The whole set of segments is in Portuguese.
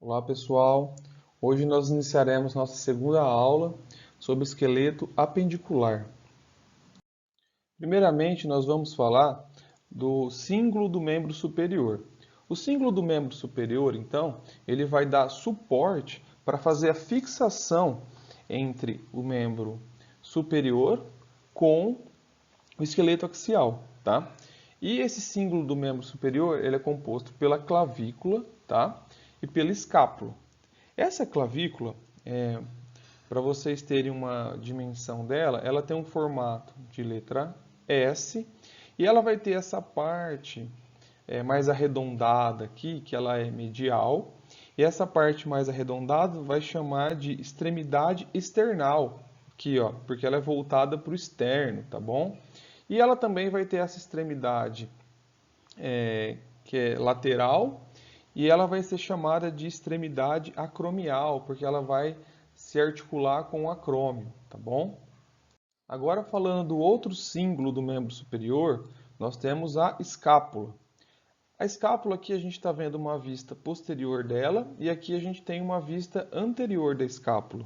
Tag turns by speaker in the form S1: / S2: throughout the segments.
S1: Olá pessoal, hoje nós iniciaremos nossa segunda aula sobre esqueleto apendicular. Primeiramente nós vamos falar do cíngulo do membro superior. O cíngulo do membro superior, então, ele vai dar suporte para fazer a fixação entre o membro superior com o esqueleto axial, tá? E esse cíngulo do membro superior, ele é composto pela clavícula, tá? E pela escápula. Essa clavícula, para vocês terem uma dimensão dela, ela tem um formato de letra S e ela vai ter essa parte mais arredondada aqui, que ela é medial, e essa parte mais arredondada vai chamar de extremidade external, aqui, ó, porque ela é voltada para o externo, tá bom? E ela também vai ter essa extremidade que é lateral, e ela vai ser chamada de extremidade acromial, porque ela vai se articular com o acrômio, tá bom? Agora falando do outro cíngulo do membro superior, nós temos a escápula. A escápula aqui a gente está vendo uma vista posterior dela e aqui a gente tem uma vista anterior da escápula.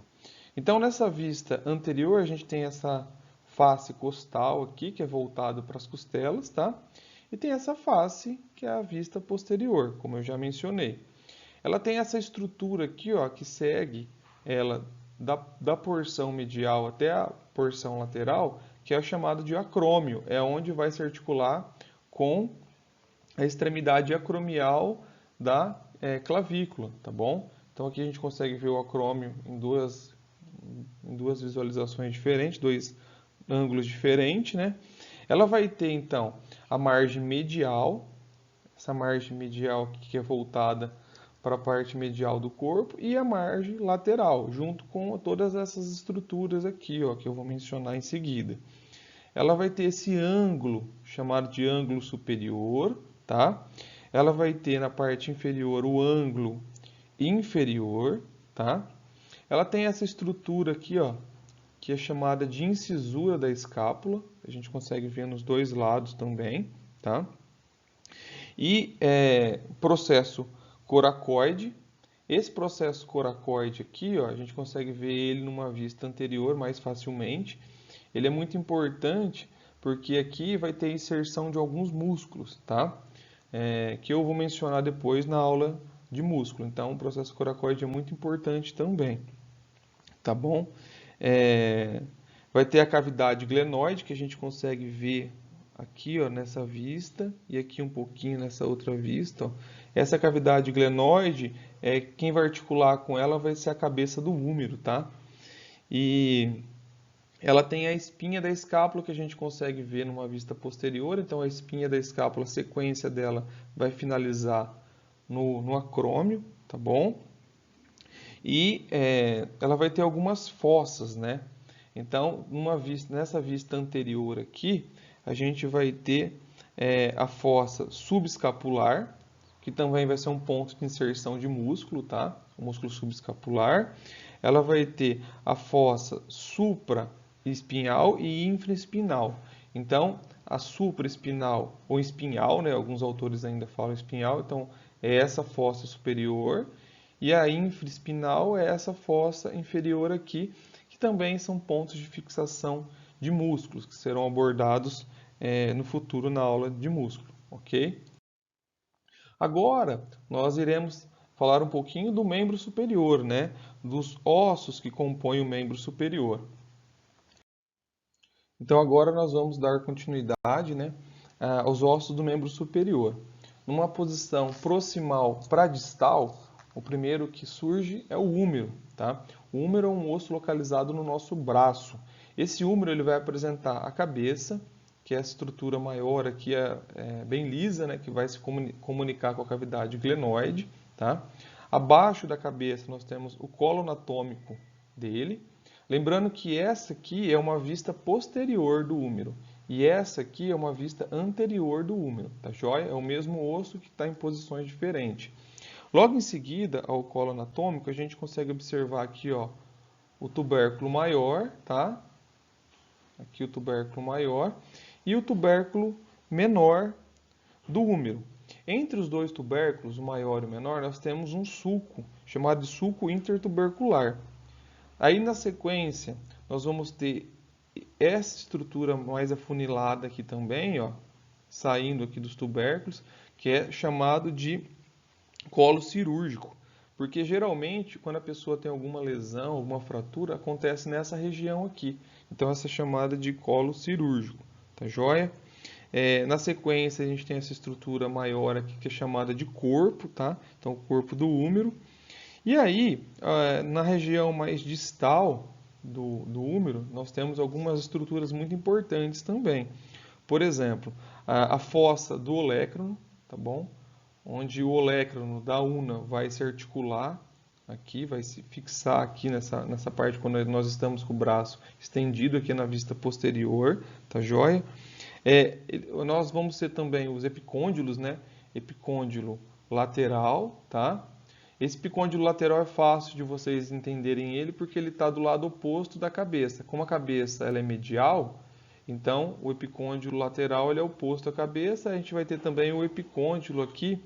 S1: Então nessa vista anterior a gente tem essa face costal aqui, que é voltada para as costelas, tá? E tem essa face, que é a vista posterior, como eu já mencionei. Ela tem essa estrutura aqui, ó, que segue ela da porção medial até a porção lateral, que é chamado de acrômio, é onde vai se articular com a extremidade acromial da clavícula, tá bom? Então aqui a gente consegue ver o acrômio em duas visualizações diferentes, dois ângulos diferentes, né? Ela vai ter então a margem medial, essa margem medial aqui que é voltada para a parte medial do corpo, e a margem lateral, junto com todas essas estruturas aqui, ó, que eu vou mencionar em seguida. Ela vai ter esse ângulo chamado de ângulo superior, tá? Ela vai ter na parte inferior o ângulo inferior, tá? Ela tem essa estrutura aqui, ó, que é chamada de incisura da escápula. A gente consegue ver nos dois lados também, tá? E processo coracoide. Esse processo coracoide aqui, ó, a gente consegue ver ele numa vista anterior mais facilmente. Ele é muito importante porque aqui vai ter inserção de alguns músculos, tá? Que eu vou mencionar depois na aula de músculo. Então, o processo coracoide é muito importante também, tá bom? Vai ter a cavidade glenoide, que a gente consegue ver aqui, ó, nessa vista, e aqui um pouquinho nessa outra vista, ó. Essa cavidade glenoide, quem vai articular com ela vai ser a cabeça do húmero, tá? E ela tem a espinha da escápula que a gente consegue ver numa vista posterior, então a espinha da escápula, a sequência dela vai finalizar no acrômio, tá bom? E ela vai ter algumas fossas, né? Então, nessa vista anterior aqui, a gente vai ter a fossa subescapular, que também vai ser um ponto de inserção de músculo, tá? O músculo subescapular. Ela vai ter a fossa supraespinhal e infraespinal. Então, a supraespinal ou espinhal, né? Alguns autores ainda falam espinhal, então é essa fossa superior. E a infraespinal é essa fossa inferior aqui, que também são pontos de fixação de músculos, que serão abordados no futuro na aula de músculo, ok? Agora, nós iremos falar um pouquinho do membro superior, né? Dos ossos que compõem o membro superior. Então, agora nós vamos dar continuidade, né, aos ossos do membro superior. Numa posição proximal para distal, o primeiro que surge é o húmero, tá? O húmero é um osso localizado no nosso braço. Esse húmero ele vai apresentar a cabeça, que é a estrutura maior aqui, bem lisa, né, que vai se comunicar com a cavidade glenoide, tá? Abaixo da cabeça nós temos o colo anatômico dele. Lembrando que essa aqui é uma vista posterior do húmero e essa aqui é uma vista anterior do húmero, tá joia? É o mesmo osso que está em posições diferentes. Logo em seguida ao colo anatômico, a gente consegue observar aqui, ó, o tubérculo maior, tá? Aqui o tubérculo maior e o tubérculo menor do húmero. Entre os dois tubérculos, o maior e o menor, nós temos um sulco, chamado de sulco intertubercular. Aí na sequência, nós vamos ter essa estrutura mais afunilada aqui também, ó, saindo aqui dos tubérculos, que é chamado de colo cirúrgico. Porque geralmente, quando a pessoa tem alguma lesão, alguma fratura, acontece nessa região aqui. Então, essa é chamada de colo cirúrgico, tá joia? Na sequência, a gente tem essa estrutura maior aqui, que é chamada de corpo, tá? Então, o corpo do úmero. E aí, na região mais distal do úmero, nós temos algumas estruturas muito importantes também. Por exemplo, a fossa do olecranon, tá bom? Onde o olecranon da una vai se articular aqui, vai se fixar aqui nessa parte quando nós estamos com o braço estendido aqui na vista posterior, tá joia? Nós vamos ter também os epicôndilos, né? Epicôndilo lateral, tá? Esse epicôndilo lateral é fácil de vocês entenderem ele porque ele está do lado oposto da cabeça. Como a cabeça ela é medial, então o epicôndilo lateral ele é oposto à cabeça. A gente vai ter também o epicôndilo aqui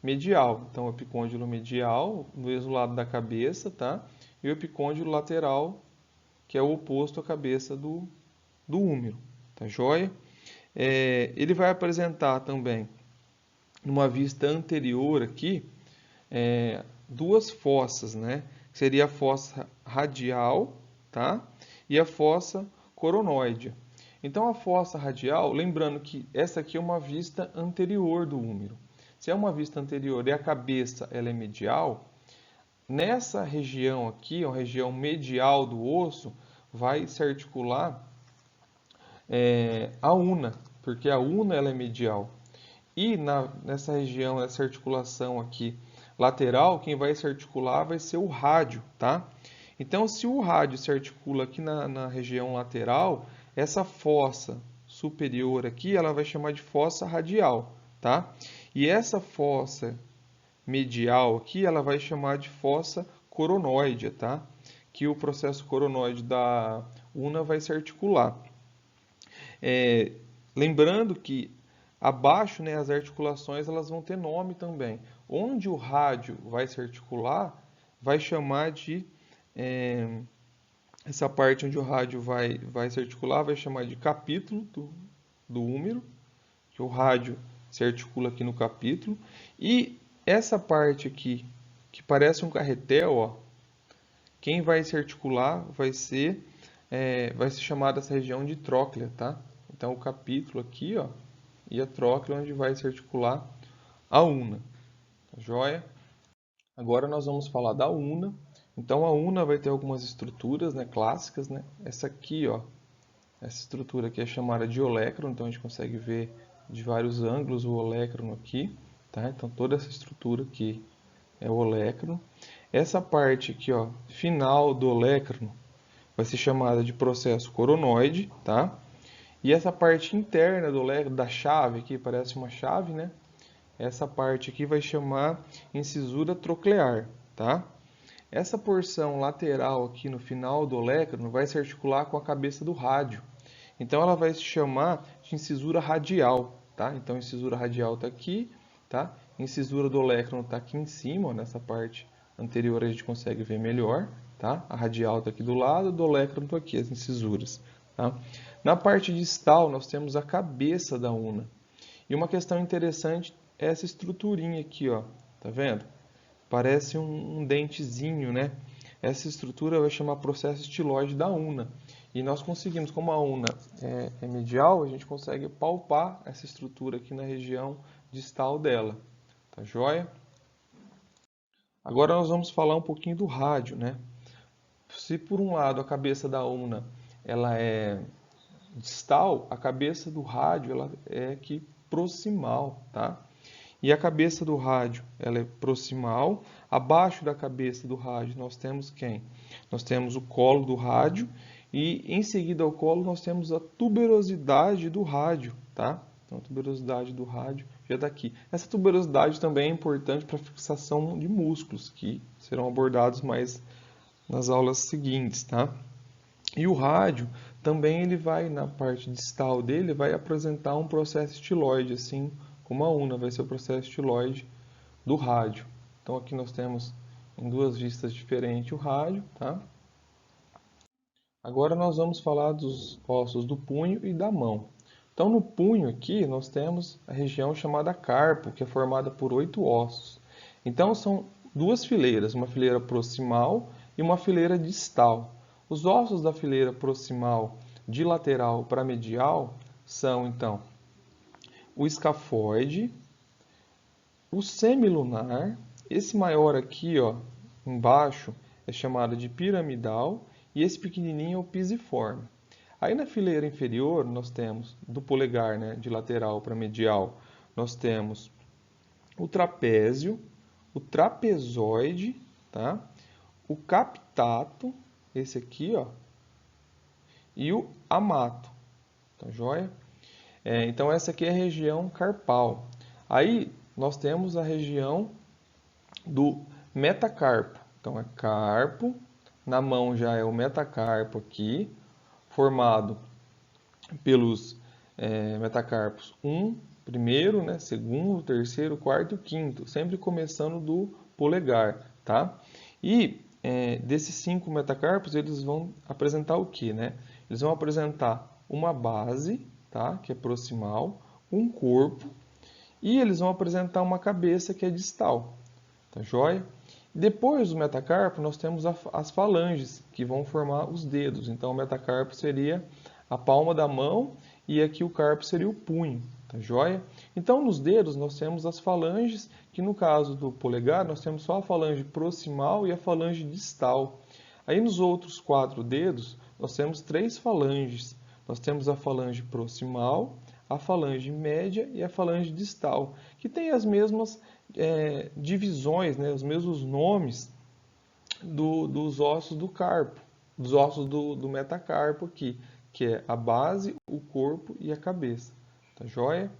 S1: medial. Então o epicôndilo medial no mesmo lado da cabeça, tá? E o epicôndilo lateral que é o oposto à cabeça do úmero, tá joia? Ele vai apresentar também numa vista anterior aqui duas fossas, né? Seria a fossa radial, tá? E a fossa coronoide. Então a fossa radial, lembrando que essa aqui é uma vista anterior do úmero. Se é uma vista anterior e a cabeça ela é medial, nessa região aqui, a região medial do osso, vai se articular a una, porque a una ela é medial. E nessa região, nessa articulação aqui lateral, quem vai se articular vai ser o rádio, tá? Então, se o rádio se articula aqui na região lateral, essa fossa superior aqui, ela vai chamar de fossa radial, tá? E essa fossa medial aqui, ela vai chamar de fossa coronoide, tá? Que o processo coronoide da una vai se articular. Lembrando que abaixo, né, as articulações elas vão ter nome também. Onde o rádio vai se articular, vai chamar de... essa parte onde o rádio vai se articular, vai chamar de capítulo do úmero, que o rádio se articula aqui no capítulo. E essa parte aqui, que parece um carretel, ó, quem vai se articular vai ser chamada essa região de tróclea, tá? Então, o capítulo aqui, ó, e a tróclea onde vai se articular a una, tá joia? Agora nós vamos falar da una. Então, a una vai ter algumas estruturas, né, clássicas, né? Essa aqui, ó, essa estrutura aqui é chamada de olecranon, então a gente consegue ver de vários ângulos o olecranon aqui, tá? Então, toda essa estrutura aqui é o olecranon. Essa parte aqui, ó, final do olecranon, vai ser chamada de processo coronoide, tá? E essa parte interna do olecranon, da chave aqui, parece uma chave, né? Essa parte aqui vai chamar incisura troclear, tá? Essa porção lateral aqui no final do olecranon vai se articular com a cabeça do rádio. Então ela vai se chamar de incisura radial, tá? Então a incisura radial está aqui, tá? A incisura do olecranon está aqui em cima, ó, nessa parte anterior a gente consegue ver melhor, tá? A radial está aqui do lado, do olecranon está aqui, as incisuras, tá? Na parte distal nós temos a cabeça da una. E uma questão interessante é essa estruturinha aqui, ó, tá vendo? Parece um dentezinho, né? Essa estrutura vai chamar processo estiloide da una. E nós conseguimos, como a una é medial, a gente consegue palpar essa estrutura aqui na região distal dela. Tá joia? Agora nós vamos falar um pouquinho do rádio, né? Se por um lado a cabeça da una ela é distal, a cabeça do rádio ela é aqui proximal, tá? E a cabeça do rádio ela é proximal. Abaixo da cabeça do rádio nós temos quem? Nós temos o colo do rádio e em seguida ao colo nós temos a tuberosidade do rádio, tá? Então a tuberosidade do rádio já está aqui. Essa tuberosidade também é importante para a fixação de músculos, que serão abordados mais nas aulas seguintes, tá? E o rádio também ele vai, na parte distal dele, vai apresentar um processo estiloide, assim como a una vai ser o processo estiloide do rádio. Então aqui nós temos em duas vistas diferentes o rádio, tá? Agora nós vamos falar dos ossos do punho e da mão. Então no punho aqui nós temos a região chamada carpo, que é formada por 8 ossos. Então são duas fileiras, uma fileira proximal e uma fileira distal. Os ossos da fileira proximal de lateral para medial são então o escafoide, o semilunar, esse maior aqui, ó, embaixo, é chamado de piramidal e esse pequenininho é o pisiforme. Aí na fileira inferior nós temos do polegar, né, de lateral para medial, nós temos o trapézio, o trapezoide, tá? O captato, esse aqui, ó, e o amato, tá joia? Então essa aqui é a região carpal. Aí nós temos a região do metacarpo. Então é carpo, na mão já é o metacarpo aqui, formado pelos metacarpos primeiro, né, segundo, terceiro, quarto e quinto, sempre começando do polegar, tá? E desses 5 metacarpos eles vão apresentar o que, né? Eles vão apresentar uma base, tá, que é proximal, um corpo e eles vão apresentar uma cabeça que é distal, tá joia? Depois do metacarpo, nós temos as falanges, que vão formar os dedos. Então, o metacarpo seria a palma da mão e aqui o carpo seria o punho, tá joia? Então, nos dedos, nós temos as falanges, que no caso do polegar, nós temos só a falange proximal e a falange distal. Aí, nos outros 4 dedos, nós temos 3 falanges. Nós temos a falange proximal, a falange média e a falange distal, que tem as mesmas divisões, né, os mesmos nomes dos ossos do carpo, dos ossos do metacarpo aqui, que é a base, o corpo e a cabeça. Tá joia?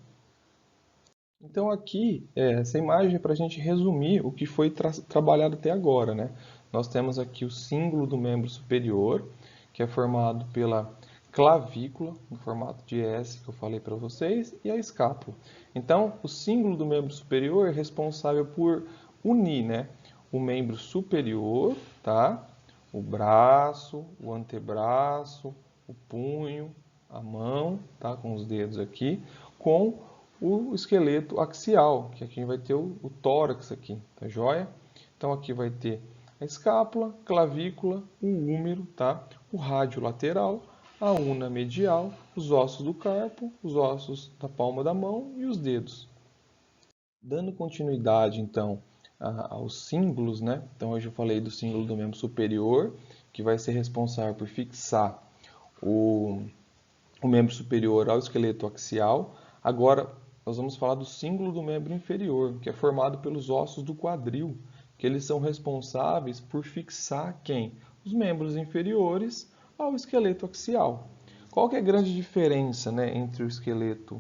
S1: Então aqui, essa imagem é para a gente resumir o que foi trabalhado até agora, né? Nós temos aqui o símbolo do membro superior, que é formado pela clavícula, no formato de S, que eu falei para vocês, e a escápula. Então, o símbolo do membro superior é responsável por unir, né, o membro superior, tá? O braço, o antebraço, o punho, a mão, tá? Com os dedos aqui, com o esqueleto axial, que aqui vai ter o tórax aqui, tá joia? Então aqui vai ter a escápula, clavícula, o húmero, tá? O rádio lateral, a una medial, os ossos do carpo, os ossos da palma da mão e os dedos. Dando continuidade, então, aos símbolos, né? Então, hoje eu falei do símbolo do membro superior, que vai ser responsável por fixar o membro superior ao esqueleto axial. Agora, nós vamos falar do símbolo do membro inferior, que é formado pelos ossos do quadril, que eles são responsáveis por fixar quem? Os membros inferiores ao esqueleto axial. Qual que é a grande diferença, né, entre o esqueleto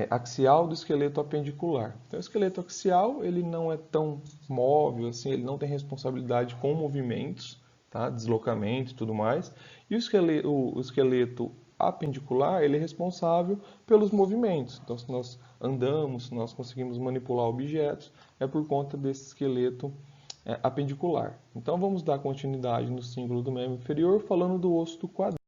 S1: axial do esqueleto apendicular? Então, o esqueleto axial ele não é tão móvel, assim, ele não tem responsabilidade com movimentos, tá, deslocamento e tudo mais. E o esqueleto apendicular ele é responsável pelos movimentos. Então, se nós andamos, se nós conseguimos manipular objetos, é por conta desse esqueleto apendicular. Então, vamos dar continuidade no símbolo do membro inferior, falando do osso do quadril.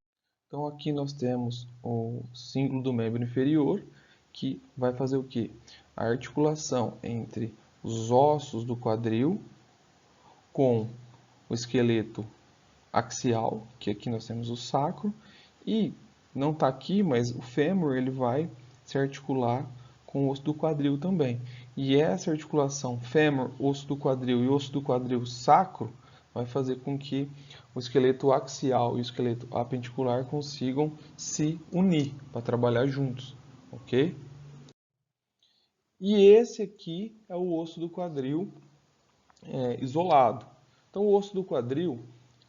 S1: Então, aqui nós temos o símbolo do membro inferior, que vai fazer o quê? A articulação entre os ossos do quadril com o esqueleto axial, que aqui nós temos o sacro, e não está aqui, mas o fêmur ele vai se articular com o osso do quadril também. E essa articulação fêmur, osso do quadril e osso do quadril sacro vai fazer com que o esqueleto axial e o esqueleto apendicular consigam se unir para trabalhar juntos, ok? E esse aqui é o osso do quadril isolado. Então, o osso do quadril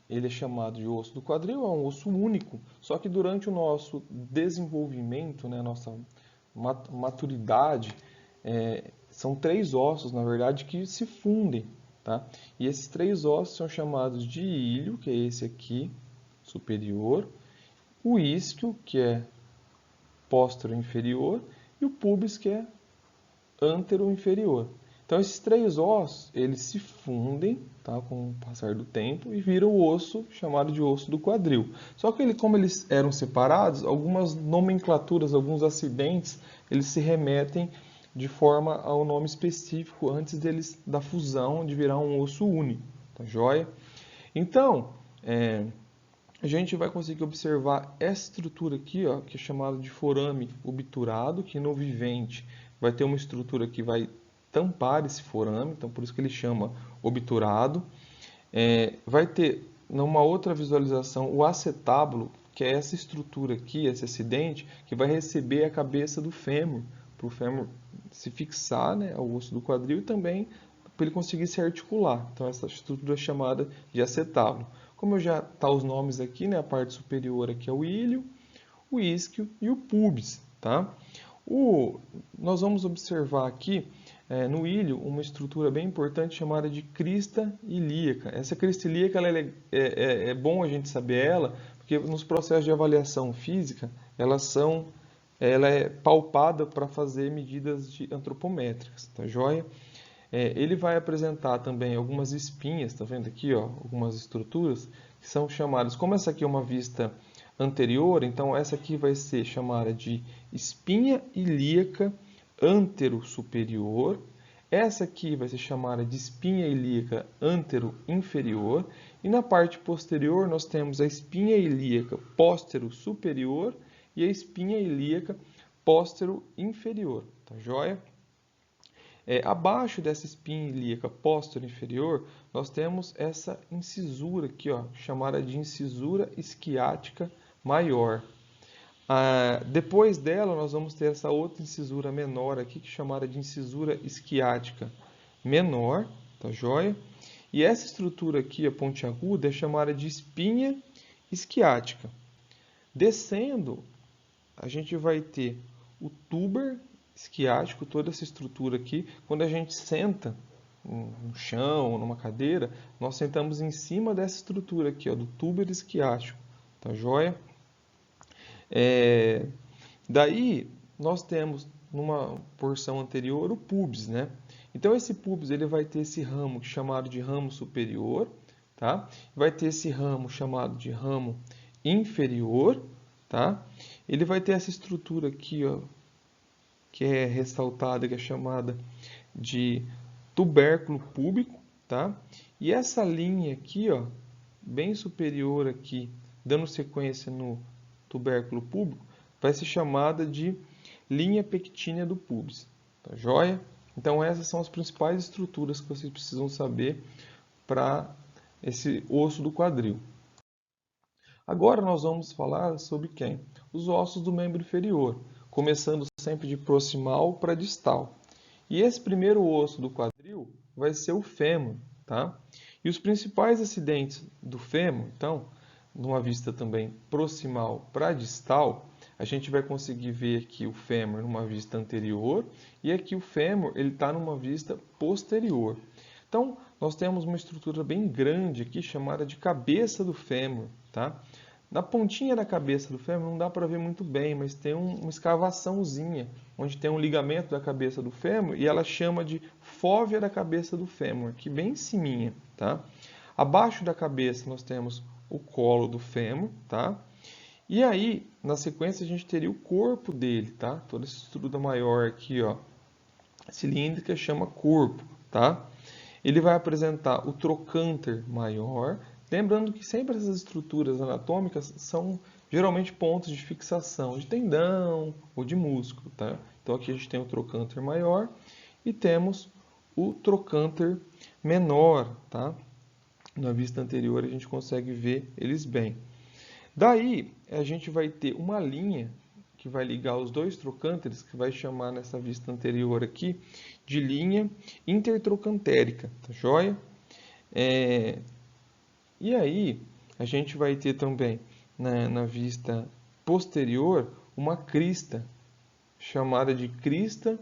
S1: ele é chamado de osso do quadril, é um osso único, só que durante o nosso desenvolvimento, né, nossa maturidade, são 3 ossos, na verdade, que se fundem. Tá? E esses 3 ossos são chamados de ilho, que é esse aqui, superior, o isquio, que é póstero inferior, e o pubis, que é antero-inferior. Então, esses três ossos, eles se fundem, tá, com o passar do tempo e viram o osso chamado de osso do quadril. Só que como eles eram separados, algumas nomenclaturas, alguns acidentes, eles se remetem de forma ao nome específico antes da fusão de virar um osso único, tá joia? Então, a gente vai conseguir observar essa estrutura aqui, ó, que é chamada de forame obturado, que no vivente vai ter uma estrutura que vai tampar esse forame, então por isso que ele chama obturado. Vai ter, numa outra visualização, o acetábulo, que é essa estrutura aqui, esse acidente, que vai receber a cabeça do fêmur, para o fêmur se fixar, né, ao osso do quadril e também para ele conseguir se articular. Então essa estrutura é chamada de acetábulo. Como já está os nomes aqui, né, a parte superior aqui é o ilho, o isquio e o pubis, tá? Nós vamos observar aqui no ilho uma estrutura bem importante chamada de crista ilíaca. Essa crista ilíaca é bom a gente saber ela, porque nos processos de avaliação física ela é palpada para fazer medidas antropométricas, tá joia? Ele vai apresentar também algumas espinhas, tá vendo aqui, ó, algumas estruturas que são chamadas, como essa aqui é uma vista anterior, então essa aqui vai ser chamada de espinha ilíaca antero-superior. Essa aqui vai ser chamada de espinha ilíaca antero-inferior. E na parte posterior nós temos a espinha ilíaca póstero-superior e a espinha ilíaca póstero-inferior, tá joia? Abaixo dessa espinha ilíaca póstero-inferior, nós temos essa incisura aqui, ó, chamada de incisura isquiática maior. Depois dela, nós vamos ter essa outra incisura menor aqui, que é chamada de incisura isquiática menor, tá joia? E essa estrutura aqui, a pontiaguda, é chamada de espinha isquiática. Descendo, a gente vai ter o tuber isquiático, toda essa estrutura aqui. Quando a gente senta no chão ou numa cadeira, nós sentamos em cima dessa estrutura aqui, ó, do tuber isquiático, tá joia? Daí, nós temos, numa porção anterior, o pubis, né? Então, esse pubis ele vai ter esse ramo chamado de ramo superior, tá? Vai ter esse ramo chamado de ramo inferior, tá? Ele vai ter essa estrutura aqui, ó, que é ressaltada, que é chamada de tubérculo púbico, tá? E essa linha aqui, ó, bem superior aqui, dando sequência no tubérculo púbico, vai ser chamada de linha pectínea do pubis, tá joia? Então essas são as principais estruturas que vocês precisam saber para esse osso do quadril. Agora nós vamos falar sobre quem? Os ossos do membro inferior, começando sempre de proximal para distal. E esse primeiro osso do quadril vai ser o fêmur, tá? E os principais acidentes do fêmur, então, numa vista também proximal para distal, a gente vai conseguir ver aqui o fêmur numa vista anterior e aqui o fêmur ele está numa vista posterior. Então, nós temos uma estrutura bem grande aqui chamada de cabeça do fêmur, tá? Na pontinha da cabeça do fêmur não dá para ver muito bem, mas tem uma escavaçãozinha, onde tem um ligamento da cabeça do fêmur e ela chama de fóvea da cabeça do fêmur, aqui bem em ciminha, tá? Abaixo da cabeça nós temos o colo do fêmur, tá? E aí, na sequência, a gente teria o corpo dele, tá? Toda essa estrutura maior aqui, ó, cilíndrica, chama corpo, tá? Ele vai apresentar o trocânter maior, lembrando que sempre essas estruturas anatômicas são geralmente pontos de fixação de tendão ou de músculo, tá? Então aqui a gente tem o trocânter maior e temos o trocânter menor, tá? Na vista anterior a gente consegue ver eles bem. Daí a gente vai ter uma linha que vai ligar os dois trocânteres, que vai chamar nessa vista anterior aqui de linha intertrocantérica, tá joia? E aí a gente vai ter também na vista posterior uma crista chamada de crista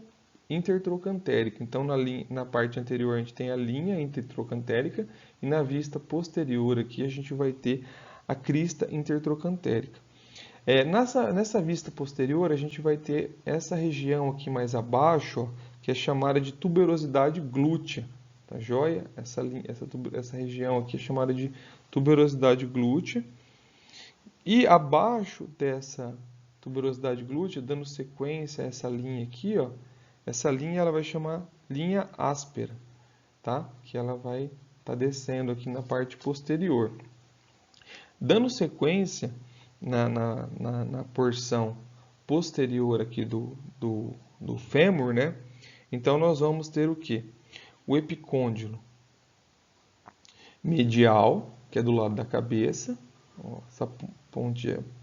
S1: intertrocantérica. Então na parte anterior a gente tem a linha intertrocantérica e na vista posterior aqui a gente vai ter a crista intertrocantérica. Nessa vista posterior, a gente vai ter essa região aqui mais abaixo, ó, que é chamada de tuberosidade glútea, tá joia? Essa região aqui é chamada de tuberosidade glútea. E abaixo dessa tuberosidade glútea, dando sequência a essa linha aqui, ó, essa linha ela vai chamar linha áspera, tá? Que ela vai estar descendo aqui na parte posterior. Dando sequência na porção posterior aqui do fêmur, né? Então, nós vamos ter o quê? O epicôndilo medial, que é do lado da cabeça, ó, essa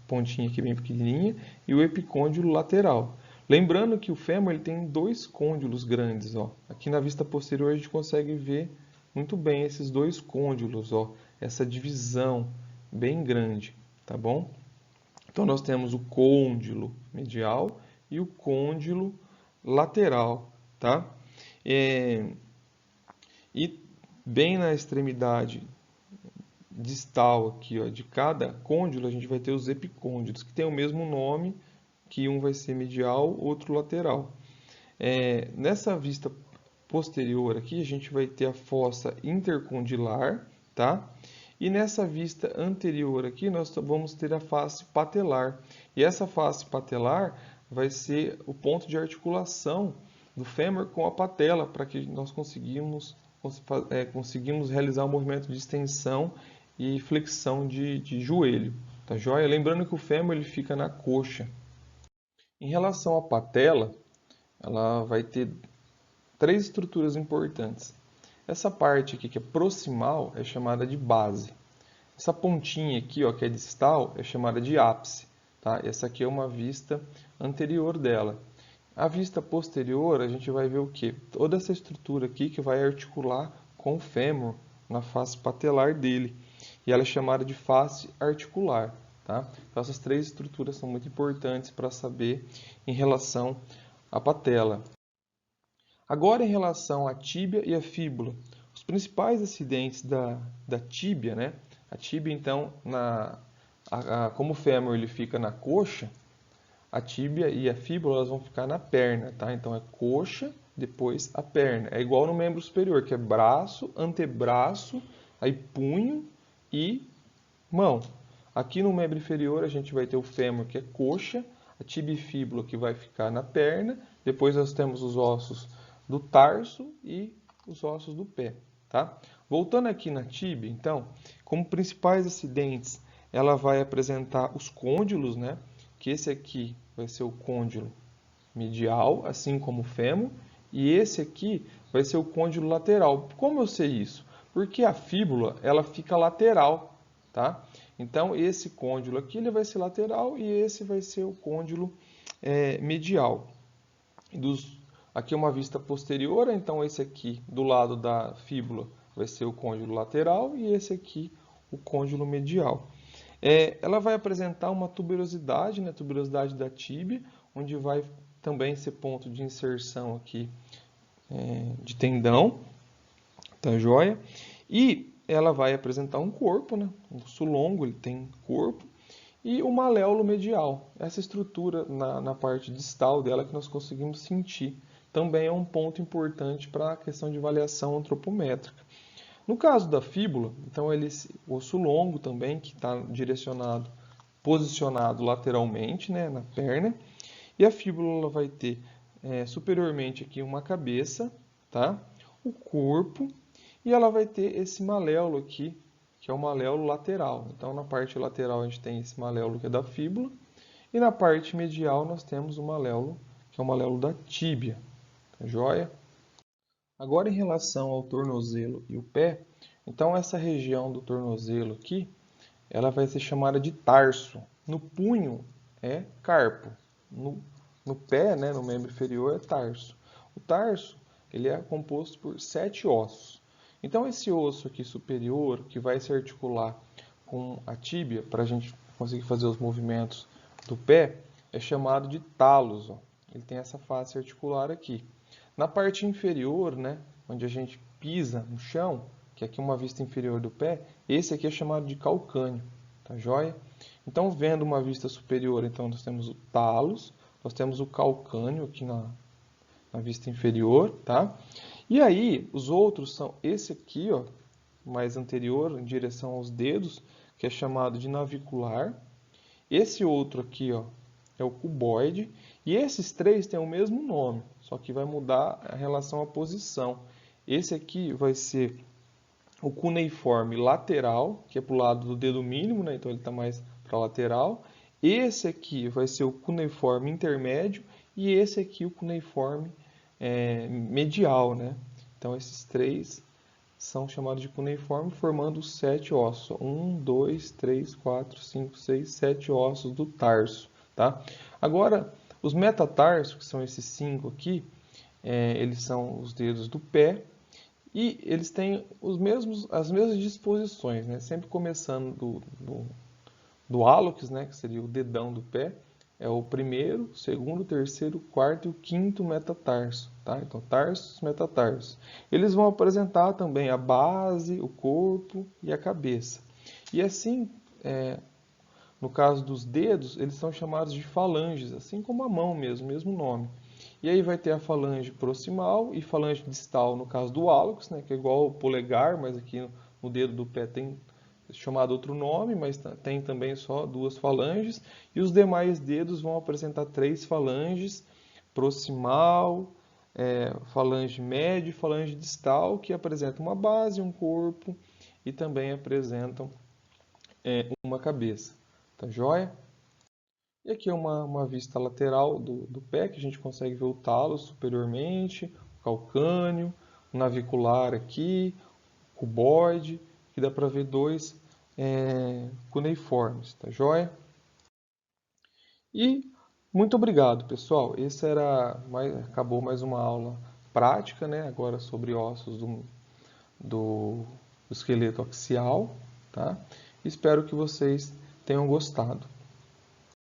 S1: pontinha aqui bem pequenininha, e o epicôndilo lateral. Lembrando que o fêmur ele tem dois côndilos grandes, ó. Aqui na vista posterior a gente consegue ver muito bem esses dois côndilos, ó, essa divisão bem grande, tá bom? Então nós temos o côndilo medial e o côndilo lateral, tá? E bem na extremidade distal aqui, ó, de cada côndilo, a gente vai ter os epicôndilos, que tem o mesmo nome, que um vai ser medial, outro lateral. Nessa vista posterior aqui, a gente vai ter a fossa intercondilar, tá? E nessa vista anterior aqui, nós vamos ter a face patelar. E essa face patelar vai ser o ponto de articulação do fêmur com a patela, para que nós conseguimos realizar o movimento de extensão e flexão de joelho, tá joia? Lembrando que o fêmur ele fica na coxa. Em relação à patela, ela vai ter três estruturas importantes. Essa parte aqui que é proximal é chamada de base. Essa pontinha aqui, ó, que é distal, é chamada de ápice, tá? Essa aqui é uma vista anterior dela. A vista posterior, a gente vai ver o quê? Toda essa estrutura aqui que vai articular com o fêmur na face patelar dele. E ela é chamada de face articular, tá? Então, essas três estruturas são muito importantes para saber em relação à patela. Agora, em relação à tíbia e à fíbula. Os principais acidentes da tíbia, né? A tíbia, então, como o fêmur ele fica na coxa, a tíbia e a fíbula elas vão ficar na perna, tá? Então é coxa, depois a perna. É igual no membro superior, que é braço, antebraço, aí punho e mão. Aqui no membro inferior a gente vai ter o fêmur, que é coxa, a tíbia e fíbula que vai ficar na perna, depois nós temos os ossos do tarso e os ossos do pé, tá? Voltando aqui na tíbia, então, como principais acidentes, ela vai apresentar os côndilos, né? Que esse aqui vai ser o côndilo medial, assim como o fêmur, e esse aqui vai ser o côndilo lateral. Como eu sei isso? Porque a fíbula, ela fica lateral, tá? Então, esse côndilo aqui ele vai ser lateral e esse vai ser o côndilo medial. Aqui é uma vista posterior, então esse aqui do lado da fíbula vai ser o côndilo lateral e esse aqui o côndilo medial. Ela vai apresentar uma tuberosidade, né, tuberosidade da tíbia, onde vai também ser ponto de inserção aqui de tendão, tá joia? E ela vai apresentar um corpo, né, um osso longo, ele tem corpo, e o maléolo medial, essa estrutura na parte distal dela que nós conseguimos sentir. Também é um ponto importante para a questão de avaliação antropométrica. No caso da fíbula, então o osso longo também, que está posicionado lateralmente, né, na perna, e a fíbula ela vai ter superiormente aqui uma cabeça, tá? O corpo, e ela vai ter esse maléolo aqui, que é o maléolo lateral. Então, na parte lateral a gente tem esse maléolo que é da fíbula, e na parte medial nós temos o maléolo, que é o maléolo da tíbia, tá joia? Agora, em relação ao tornozelo e o pé, então essa região do tornozelo aqui, ela vai ser chamada de tarso. No punho é carpo, no pé, né, no membro inferior, é tarso. O tarso ele é composto por 7 ossos. Então esse osso aqui superior, que vai se articular com a tíbia, para a gente conseguir fazer os movimentos do pé, é chamado de talos. Ó. Ele tem essa face articular aqui. Na parte inferior, né, onde a gente pisa no chão, que aqui é uma vista inferior do pé, esse aqui é chamado de calcâneo, tá joia? Então, vendo uma vista superior, então nós temos o talos, nós temos o calcâneo aqui na vista inferior, tá? E aí, os outros são esse aqui, ó, mais anterior, em direção aos dedos, que é chamado de navicular. Esse outro aqui, ó, é o cuboide. E esses três têm o mesmo nome, só que vai mudar a relação à posição. Esse aqui vai ser o cuneiforme lateral, que é para o lado do dedo mínimo, né? Então ele está mais para a lateral. Esse aqui vai ser o cuneiforme intermédio e esse aqui o cuneiforme medial, né? Então esses três são chamados de cuneiforme, formando os 7 ossos. 1, 2, 3, 4, 5, 6, 7 ossos do tarso, tá? Agora, os metatarsos, que são esses 5 aqui, eles são os dedos do pé e eles têm as mesmas disposições, né? Sempre começando do hálux, né? Que seria o dedão do pé, é o primeiro, segundo, terceiro, quarto e o quinto metatarso, tá? Então, tarsos, metatarsos. Eles vão apresentar também a base, o corpo e a cabeça. E assim, no caso dos dedos, eles são chamados de falanges, assim como a mão mesmo nome. E aí vai ter a falange proximal e falange distal no caso do hálux, né? Que é igual ao polegar, mas aqui no dedo do pé tem chamado outro nome, mas tem também só 2 falanges, e os demais dedos vão apresentar 3 falanges, proximal, falange média e falange distal, que apresentam uma base, um corpo e também apresentam uma cabeça. Tá joia? E aqui é uma vista lateral do pé, que a gente consegue ver o talo superiormente, o calcâneo, o navicular aqui, o cuboide, que dá para ver 2 cuneiformes, tá joia? E muito obrigado, pessoal. Acabou mais uma aula prática, né? Agora sobre ossos do esqueleto axial, tá? Espero que vocês tenham gostado.